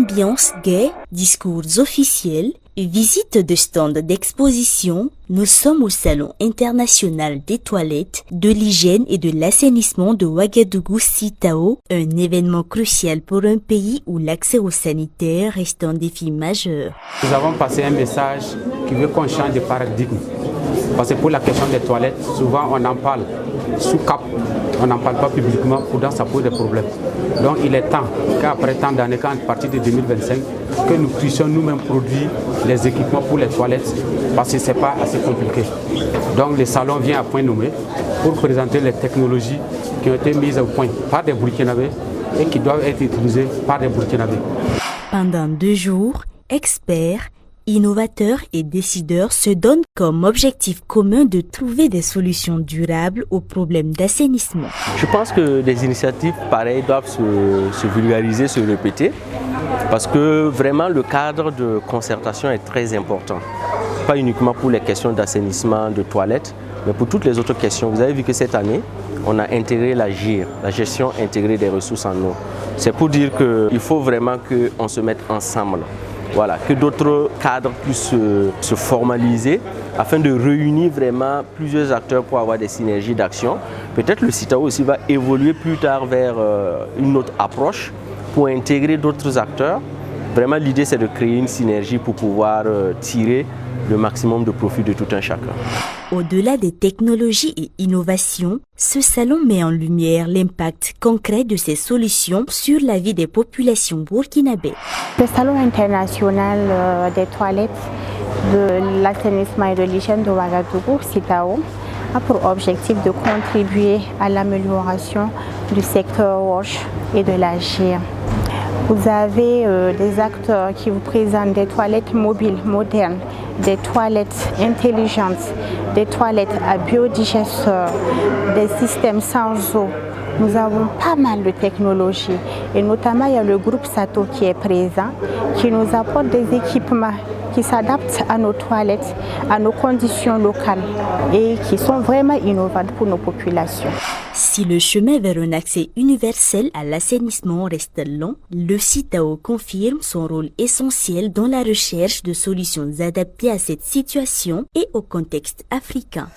Ambiance gaie, discours officiels, visite de stands d'exposition, nous sommes au Salon international des toilettes, de l'hygiène et de l'assainissement de Ouagadougou-Sitao, un événement crucial pour un pays où l'accès aux sanitaires reste un défi majeur. Nous avons passé un message qui veut qu'on change de paradigme. Parce que pour la question des toilettes, souvent on en parle sous cap, on n'en parle pas publiquement, pourtant ça pose des problèmes. Donc il est temps qu'après tant d'années, qu'à partir de 2025, que nous puissions nous-mêmes produire les équipements pour les toilettes, parce que ce n'est pas assez compliqué. Donc le salon vient à point nommé pour présenter les technologies qui ont été mises au point par des Burkinabés et qui doivent être utilisées par des Burkinabés. Pendant 2 jours, experts, innovateurs et décideurs se donnent comme objectif commun de trouver des solutions durables aux problèmes d'assainissement. Je pense que des initiatives pareilles doivent se vulgariser, se répéter, parce que vraiment le cadre de concertation est très important. Pas uniquement pour les questions d'assainissement, de toilettes, mais pour toutes les autres questions. Vous avez vu que cette année, on a intégré la GIR, la gestion intégrée des ressources en eau. C'est pour dire qu'il faut vraiment qu'on se mette ensemble. Voilà, que d'autres cadres puissent se formaliser afin de réunir vraiment plusieurs acteurs pour avoir des synergies d'action. Peut-être le CITAO aussi va évoluer plus tard vers une autre approche pour intégrer d'autres acteurs. Vraiment, l'idée, c'est de créer une synergie pour pouvoir tirer le maximum de profit de tout un chacun. Au-delà des technologies et innovations, ce salon met en lumière l'impact concret de ces solutions sur la vie des populations burkinabées. Le Salon international des toilettes, de l'assainissement et de l'hygiène de Ouagadougou, CITAO, a pour objectif de contribuer à l'amélioration du secteur WASH et de la GIR. Vous avez des acteurs qui vous présentent des toilettes mobiles, modernes, des toilettes intelligentes, des toilettes à biodigesteur, des systèmes sans eau. Nous avons pas mal de technologies et notamment il y a le groupe Sato qui est présent, qui nous apporte des équipements qui s'adaptent à nos toilettes, à nos conditions locales et qui sont vraiment innovantes pour nos populations. Si le chemin vers un accès universel à l'assainissement reste long, le CITAO confirme son rôle essentiel dans la recherche de solutions adaptées à cette situation et au contexte africain.